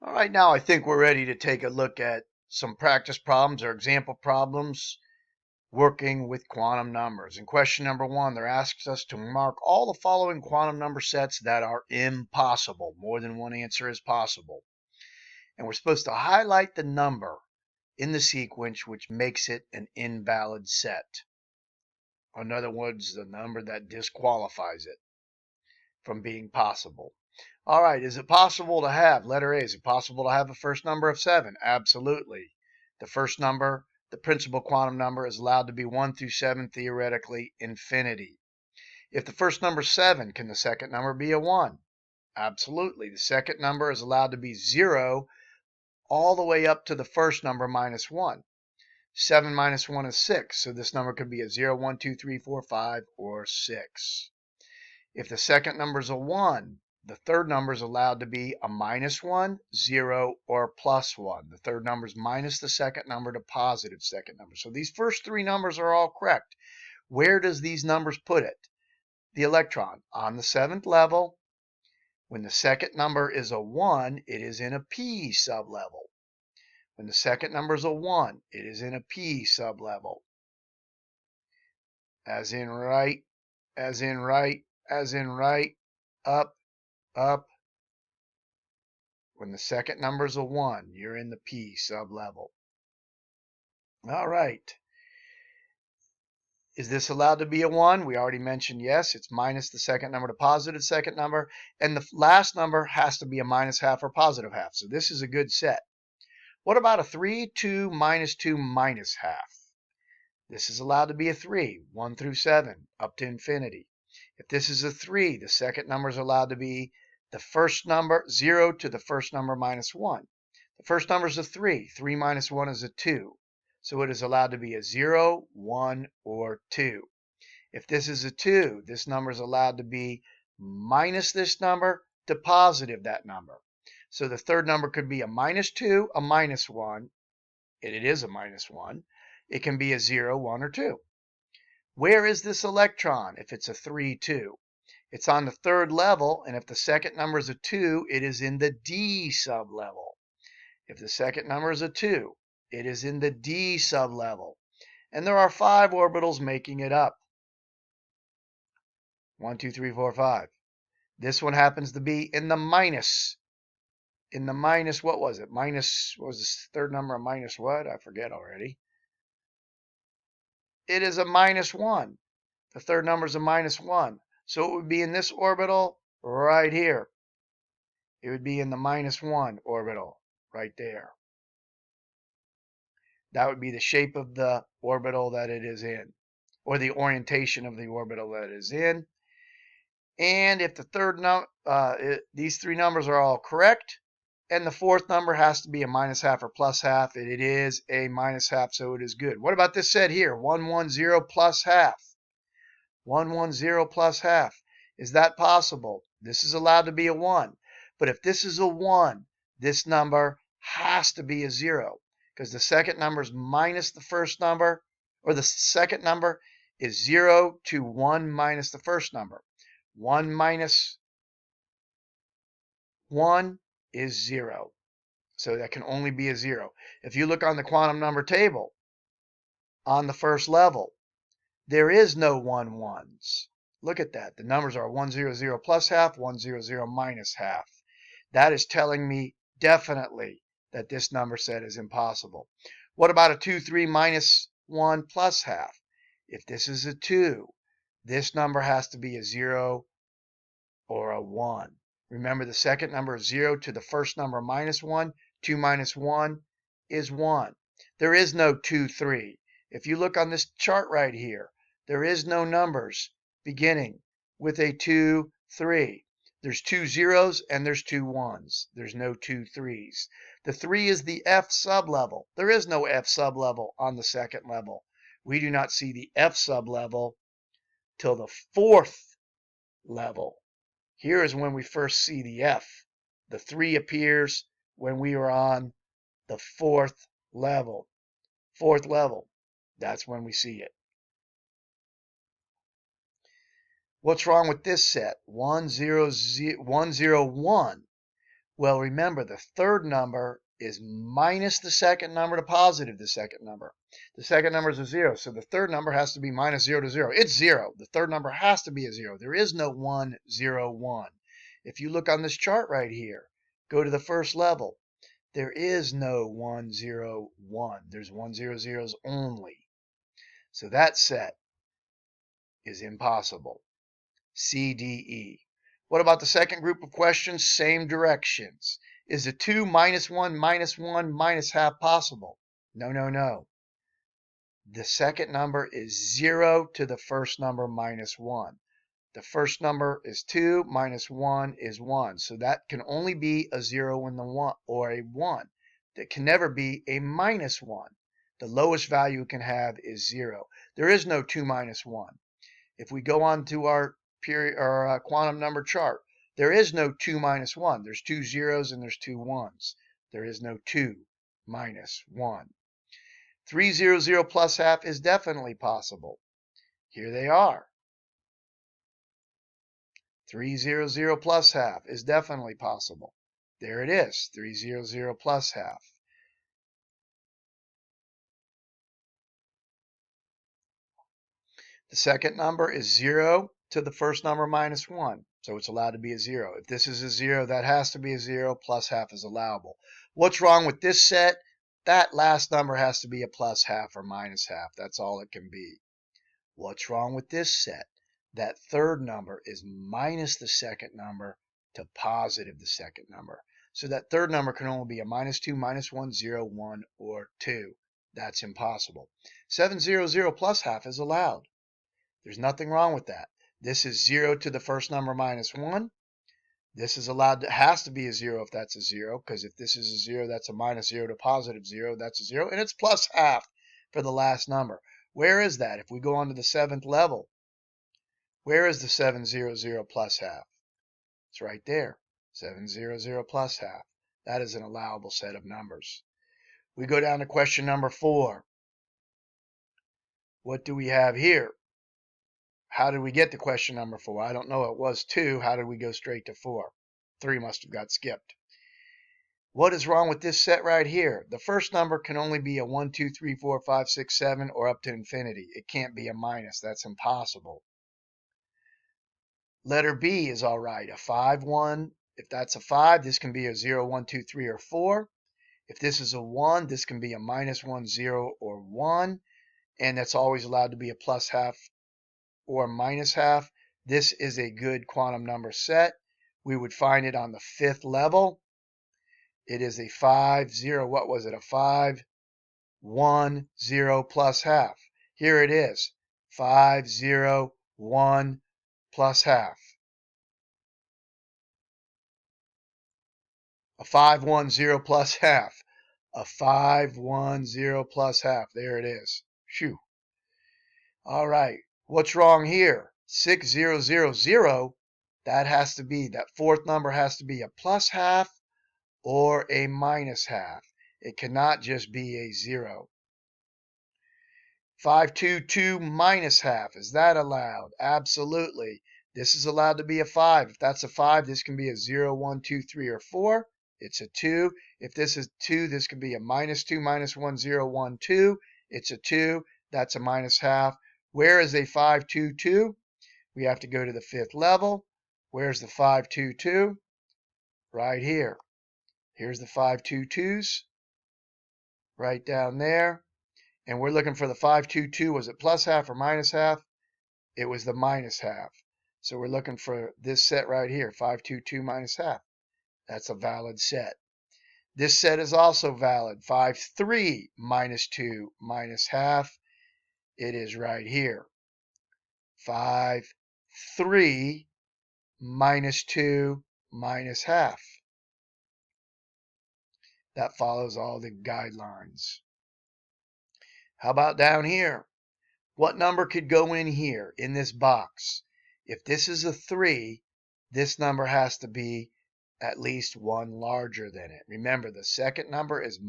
All right, now I think we're ready to take a look at some practice problems or example problems working with quantum numbers. In question number 1, they're asking us to mark all the following quantum number sets that are impossible. More than one answer is possible. And we're supposed to highlight the number in the sequence which makes it an invalid set. In other words, the number that disqualifies it from being possible. All right, is it possible to have, letter A, is it possible to have a first number of 7? Absolutely. The first number, the principal quantum number, is allowed to be 1 through 7, theoretically infinity. If the first number is 7, can the second number be a 1? Absolutely. The second number is allowed to be 0 all the way up to the first number minus 1. 7 minus 1 is 6, so this number could be a 0, 1, 2, 3, 4, 5, or 6. If the second number is a 1, the third number is allowed to be a minus 1, 0, or plus 1. The third number is minus the second number to positive second number. So these first three numbers are all correct. Where does these numbers put it? The electron on the 7th level. When the second number is a 1, it is in a p sublevel. When the second number is a 1, it is in a p sublevel. As in right, as in right, as in right, up, up. When the second number is a 1, you're in the p sublevel. All right. Is this allowed to be a 1? We already mentioned yes. It's minus the second number to positive second number. And the last number has to be a minus half or positive half. So this is a good set. What about a 3, 2, minus 2, minus half? This is allowed to be a 3, 1 through 7, up to infinity. If this is a 3, the second number is allowed to be the first number, 0 to the first number minus 1. The first number is a 3. 3 minus 1 is a 2. So it is allowed to be a 0, 1, or 2. If this is a 2, this number is allowed to be minus this number to positive that number. So the third number could be a minus 2, a minus 1. It is a minus 1. It can be a 0, 1, or 2. Where is this electron if it's a 3, 2? It's on the third level, and if the second number is a 2, it is in the d sublevel. If the second number is a 2, it is in the d sublevel. And there are 5 orbitals making it up. 1, 2, 3, 4, 5. This one happens to be in the minus. In the minus, what was it? Minus, what was this third number? A minus what? I forget already. It is a minus 1. The third number is a minus 1. So it would be in this orbital right here. It would be in the minus 1 orbital right there. That would be the shape of the orbital that it is in, or the orientation of the orbital that it is in. And if the third these three numbers are all correct, and the fourth number has to be a minus half or plus half, it is a minus half, so it is good. What about this set here? 1, 1, 0 plus half. 1, 1, 0 plus half. Is that possible? This is allowed to be a 1. But if this is a 1, this number has to be a 0, because the second number is minus the first number, or the second number is 0 to 1 minus the first number. 1 minus 1 is 0. So that can only be a 0. If you look on the quantum number table, on the first level, there is no 1 1s. Look at that. The numbers are 1, 0, 0 plus half, 1, 0, 0 minus half. That is telling me definitely that this number set is impossible. What about a 2, 3 minus 1 plus half? If this is a 2, this number has to be a 0 or a 1. Remember, the second number is 0 to the first number minus 1. 2 minus 1 is 1. There is no 2, 3. If you look on this chart right here, there is no numbers beginning with a 2, 3. There's 2 zeros and there's 2 1s. There's no 2 3s. The 3 is the F sublevel. There is no F sublevel on the second level. We do not see the F sublevel till the 4th level. Here is when we first see the F. The 3 appears when we are on the 4th level. 4th level. That's when we see it. What's wrong with this set? 1, 0, 0, 1, 0, 1. Well, remember, the third number is minus the second number to positive the second number. The second number is a 0, so the third number has to be minus 0 to 0. It's 0. The third number has to be a 0. There is no 1, 0, 1. If you look on this chart right here, go to the first level, there is no 1, 0, 1. There's 1, 0, 0s only. So that set is impossible. C, D, E. What about the second group of questions? Same directions. Is a 2 minus 1 minus 1 minus half possible? No, no, no. The second number is 0 to the first number minus 1. The first number is 2 minus 1 is 1. So that can only be a 0 in the 1 or a 1. That can never be a minus 1. The lowest value it can have is 0. There is no 2 minus 1. If we go on to our quantum number chart, there is no 2 minus 1. There's 2 zeros and there's 2 ones. There is no 2 minus 1. 300 plus half is definitely possible. Here they are. 300 plus half is definitely possible. There it is, 300 plus half. The second number is 0 to the first number minus 1, so it's allowed to be a 0. If this is a 0, that has to be a 0, plus half is allowable. What's wrong with this set? That last number has to be a plus half or minus half. That's all it can be. What's wrong with this set? That third number is minus the second number to positive the second number. So that third number can only be a minus 2, minus 1, 0, 1, or 2. That's impossible. 700 plus half is allowed. There's nothing wrong with that. This is 0 to the first number minus 1. This is allowed to, has to be a 0 if that's a 0, because if this is a 0, that's a minus 0 to positive 0, that's a 0, and it's plus half for the last number. Where is that? If we go on to the 7th level, where is the 700 plus half? It's right there, 700 plus half. That is an allowable set of numbers. We go down to question number 4. What do we have here? How did we get to question number 4? I don't know. It was 2. How did we go straight to 4? 3 must have got skipped. What is wrong with this set right here? The first number can only be a 1, 2, 3, 4, 5, 6, 7, or up to infinity. It can't be a minus. That's impossible. Letter B is all right. A 5, 1. If that's a 5, this can be a 0, 1, 2, 3, or 4. If this is a 1, this can be a minus 1, 0, or 1. And that's always allowed to be a plus half or minus half. This is a good quantum number set. We would find it on the 5th level. It is a 5, 0. What was it? A 5, 1, 0 plus half. Here it is. 5, 0, 1 plus half. A 5, 1, 0 plus half. A 5, 1, 0 plus half. There it is. Shoo. All right. What's wrong here? 6, 0, 0, 0. That has to be, that fourth number has to be a plus half or a minus half. It cannot just be a 0. 5, 2, 2 minus half. Is that allowed? Absolutely. This is allowed to be a 5. If that's a 5, this can be a 0, 1, 2, 3, or 4. It's a 2. If this is 2, this could be a minus 2, minus 1, 0, 1, 2. It's a 2. That's a minus half. Where is a 5, 2, 2? We have to go to the 5th level. Where's the 5, 2, 2? Right here. Here's the 5, 2, 2s. Right down there. And we're looking for the 5, 2, 2. Was it plus half or minus half? It was the minus half. So we're looking for this set right here, 5, 2, 2 minus half. That's a valid set. This set is also valid, 5, 3 minus 2 minus half. It is right here. 5, 3 minus 2 minus half. That follows all the guidelines. How about down here? What number could go in here in this box? If this is a 3, this number has to be at least 1 larger than it. Remember, the second number is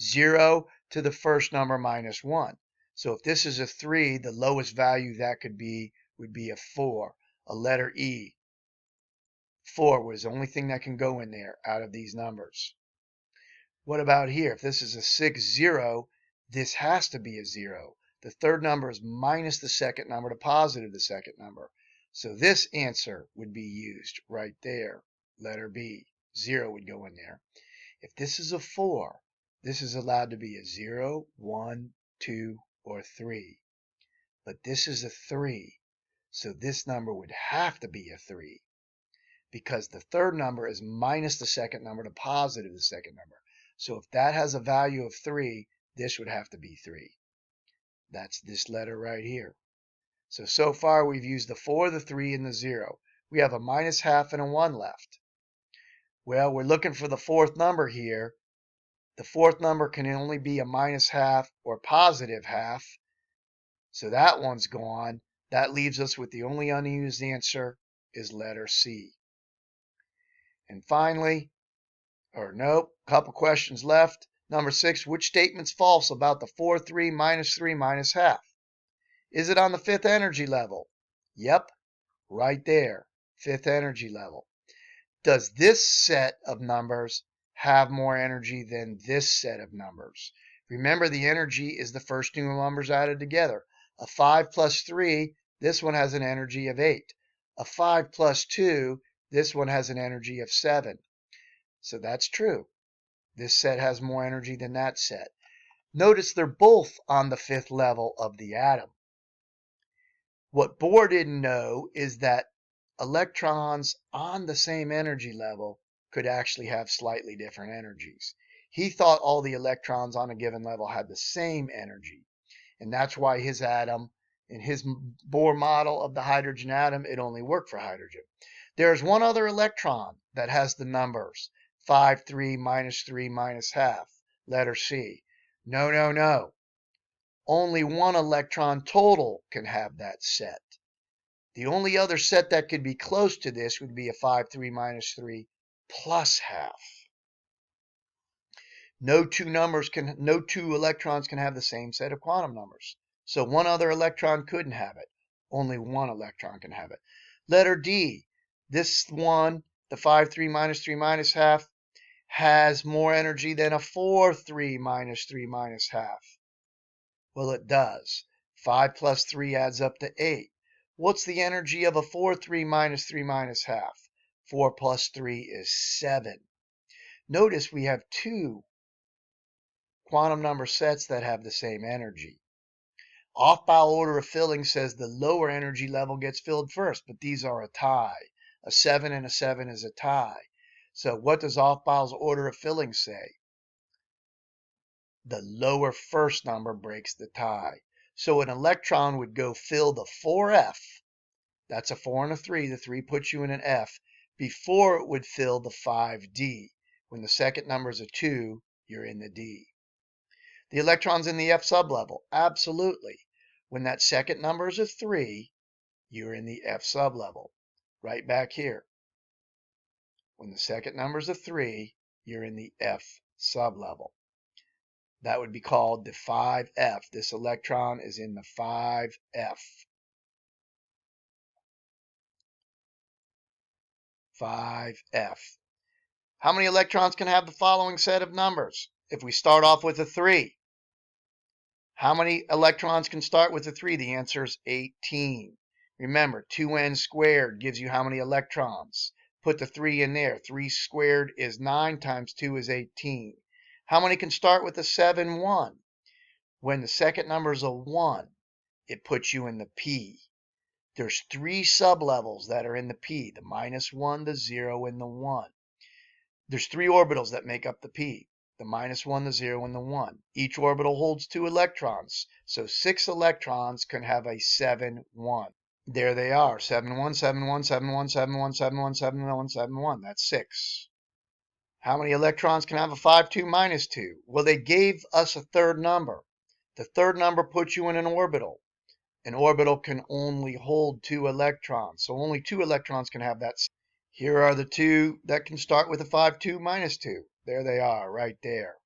0 to the first number minus 1. So if this is a 3, the lowest value that could be would be a 4, a letter E. 4 was the only thing that can go in there out of these numbers. What about here? If this is a 6, 0, this has to be a 0. The third number is minus the second number to positive the second number. So this answer would be used right there. Letter B. 0 would go in there. If this is a 4, this is allowed to be a 0, 1, 2, or 3. But this is a 3. So this number would have to be a 3 because the third number is minus the second number to positive the second number. So if that has a value of 3, this would have to be 3. That's this letter right here. So far we've used the 4, the 3, and the 0. We have a minus half and a 1 left. Well, we're looking for the fourth number here. The fourth number can only be a minus half or positive half. So that one's gone. That leaves us with the only unused answer is letter C. And finally, couple questions left. Number 6, which statement's false about the 4, 3 minus half? Is it on the fifth energy level? Yep, right there, fifth energy level. Does this set of numbers have more energy than this set of numbers? Remember, the energy is the first two numbers added together. A 5 plus 3, this one has an energy of 8. A 5 plus 2, this one has an energy of 7. So that's true. This set has more energy than that set. Notice they're both on the fifth level of the atom. What Bohr didn't know is that electrons on the same energy level could actually have slightly different energies. He thought all the electrons on a given level had the same energy. And that's why his atom, in his Bohr model of the hydrogen atom, it only worked for hydrogen. There's one other electron that has the numbers 5, 3 minus half, letter C. No. Only one electron total can have that set. The only other set that could be close to this would be a 5, 3 minus 3 plus half. No two electrons can have the same set of quantum numbers. So one other electron couldn't have it. Only one electron can have it. Letter D, this one, the 5, 3 minus half, has more energy than a 4, 3 minus half. Well, it does. 5 plus 3 adds up to 8. What's the energy of a 4, 3 minus half? 4 plus 3 is 7. Notice we have two quantum number sets that have the same energy. Aufbau order of filling says the lower energy level gets filled first, but these are a tie. A 7 and a 7 is a tie. So what does Aufbau's order of filling say? The lower first number breaks the tie. So an electron would go fill the 4F. That's a 4 and a 3. The 3 puts you in an F before it would fill the 5D. When the second number is a 2, you're in the D. The electron's in the F sublevel. Absolutely. When that second number is a 3, you're in the F sublevel. Right back here. When the second number is a 3, you're in the F sublevel. That would be called the 5F. This electron is in the 5F. 5F. How many electrons can have the following set of numbers? If we start off with a 3. How many electrons can start with a 3? The answer is 18. Remember, 2n squared gives you how many electrons? Put the 3 in there. 3 squared is 9 times 2 is 18. How many can start with a 7, 1? When the second number is a 1, it puts you in the P. There's 3 sublevels that are in the P, the -1, the 0, and the 1. There's 3 orbitals that make up the P, the -1, the 0, and the 1. Each orbital holds 2 electrons, so 6 electrons can have a 7, 1. There they are, 7, 1, 7, 1, 7, 1, 7, 1, 7, 1, 7, 1, 7, 1. That's 6. How many electrons can have a 5, 2, -2? Well, they gave us a third number. The third number puts you in an orbital. An orbital can only hold 2 electrons, so only 2 electrons can have that. Here are the 2 that can start with a 5, 2, -2. There they are, right there.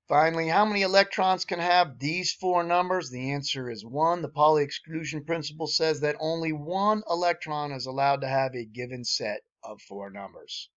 Finally, how many electrons can have these four numbers? The answer is 1. The Pauli exclusion principle says that only one electron is allowed to have a given set of four numbers.